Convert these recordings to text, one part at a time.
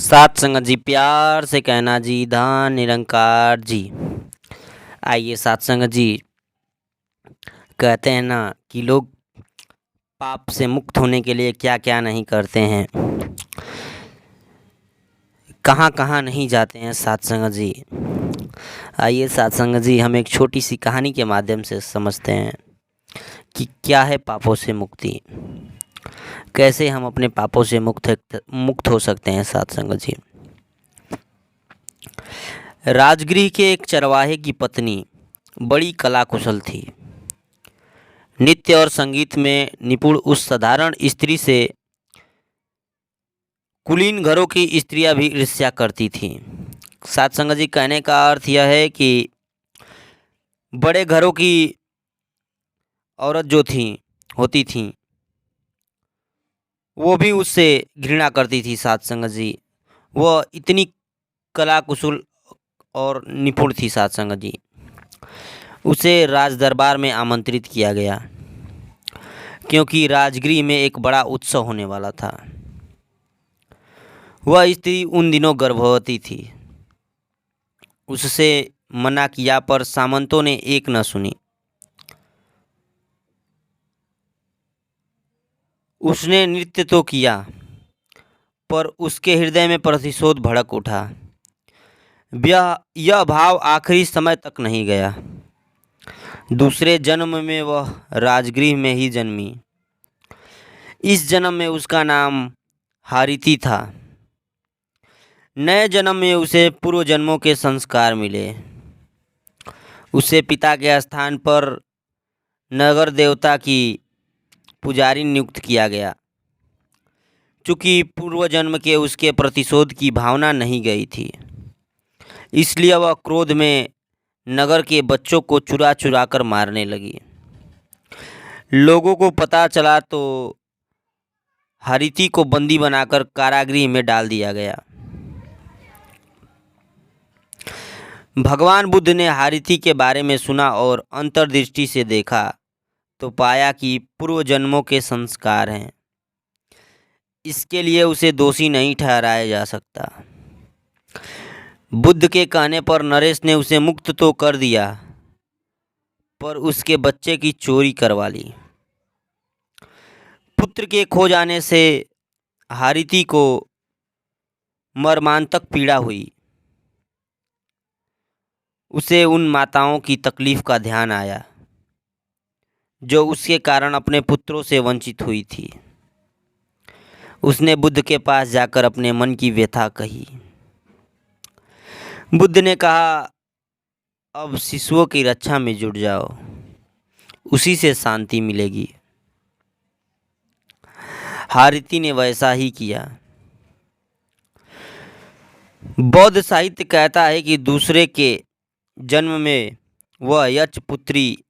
सात संगत जी, प्यार से कहना जी, धन निरंकार जी। आइए सात संगत जी, कहते हैं ना कि लोग पाप से मुक्त होने के लिए क्या क्या नहीं करते हैं, कहाँ कहाँ नहीं जाते हैं सात संगत जी। आइए सात संगत जी, हम एक छोटी सी कहानी के माध्यम से समझते हैं कि क्या है पापों से मुक्ति, कैसे हम अपने पापों से मुक्त हो सकते हैं सात संगत जी। राजगृह के एक चरवाहे की पत्नी बड़ी कला कुशल थी। नृत्य और संगीत में निपुण उस साधारण स्त्री से कुलीन घरों की स्त्रियां भी ईर्ष्या करती थीं। सात संगत जी, कहने का अर्थ यह है कि बड़े घरों की औरत जो होती थीं, वो भी उससे घृणा करती थी सात संगत जी। वह इतनी कला कुशल और निपुण थी सात संगत जी। उसे राज दरबार में आमंत्रित किया गया क्योंकि राजगृह में एक बड़ा उत्सव होने वाला था। वह स्त्री उन दिनों गर्भवती थी। उससे मना किया पर सामंतों ने एक न सुनी। उसने नृत्य तो किया पर उसके हृदय में प्रतिशोध भड़क उठा। यह भाव आखिरी समय तक नहीं गया। दूसरे जन्म में वह राजगृह में ही जन्मी। इस जन्म में उसका नाम हारिती था। नए जन्म में उसे पूर्व जन्मों के संस्कार मिले। उसे पिता के स्थान पर नगर देवता की पुजारी नियुक्त किया गया। चूँकि पूर्व जन्म के उसके प्रतिशोध की भावना नहीं गई थी, इसलिए वह क्रोध में नगर के बच्चों को चुरा चुरा कर मारने लगी। लोगों को पता चला तो हारिती को बंदी बनाकर कारागृह में डाल दिया गया। भगवान बुद्ध ने हारिती के बारे में सुना और अंतर्दृष्टि से देखा तो पाया कि पूर्व जन्मों के संस्कार हैं। इसके लिए उसे दोषी नहीं ठहराया जा सकता। बुद्ध के कहने पर नरेश ने उसे मुक्त तो कर दिया, पर उसके बच्चे की चोरी करवा ली। पुत्र के खो जाने से हारिती को मर्मांतक पीड़ा हुई। उसे उन माताओं की तकलीफ का ध्यान आया जो उसके कारण अपने पुत्रों से वंचित हुई थी। उसने बुद्ध के पास जाकर अपने मन की व्यथा कही। बुद्ध ने कहा, अब शिशुओं की रक्षा में जुट जाओ, उसी से शांति मिलेगी। हारिती ने वैसा ही किया। बौद्ध साहित्य कहता है कि दूसरे के जन्म में वह यक्ष पुत्री,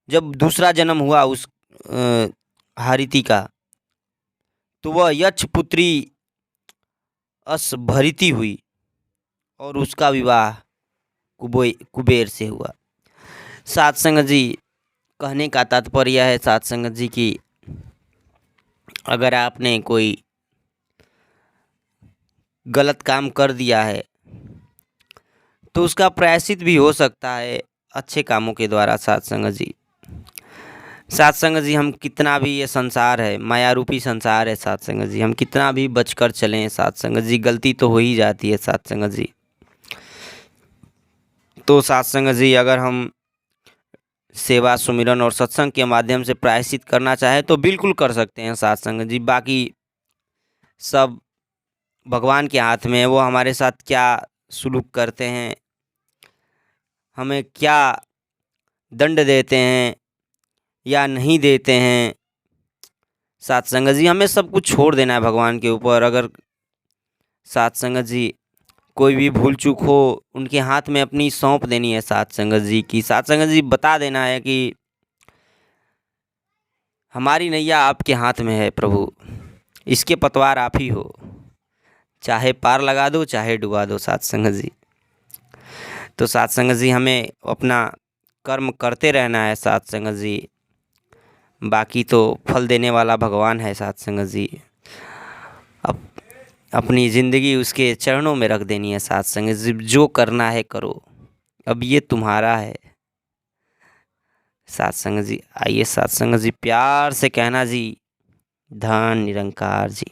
जब दूसरा जन्म हुआ उस हारिती का, तो वह यक्ष पुत्री अश्वभरिती हुई और उसका विवाह कुबेर से हुआ। सात संगत जी, कहने का तात्पर्य यह है सात संगत जी कि अगर आपने कोई गलत काम कर दिया है तो उसका प्रायश्चित भी हो सकता है अच्छे कामों के द्वारा। सात संगत जी, सात संगत जी, हम कितना भी, ये संसार है, माया रूपी संसार है सात संगत जी, हम कितना भी बचकर चलें सात संगत जी, गलती तो हो ही जाती है सात संगत जी। तो सात संगत जी, अगर हम सेवा, सुमिरन और सत्संग के माध्यम से प्रायश्चित करना चाहें तो बिल्कुल कर सकते हैं सात संगत जी। बाकी सब भगवान के हाथ में है। वो हमारे साथ क्या सुलूक करते हैं, हमें क्या दंड देते हैं या नहीं देते हैं, सात संगत जी, हमें सब कुछ छोड़ देना है भगवान के ऊपर। अगर सात संगत जी कोई भी भूल चूक हो, उनके हाथ में अपनी सौंप देनी है सात संगत जी की। सात संगत जी, बता देना है कि हमारी नैया आपके हाथ में है प्रभु, इसके पतवार आप ही हो, चाहे पार लगा दो चाहे डुबा दो सात संगत जी। तो सात संगत जी, हमें अपना कर्म करते रहना है सात संगत जी। बाकी तो फल देने वाला भगवान है सात संगत जी। अब अपनी ज़िंदगी उसके चरणों में रख देनी है साथ संग जी, जो करना है करो, अब ये तुम्हारा है। साथ संग जी आइए, साथ संग जी प्यार से कहना जी, धन निरंकार जी।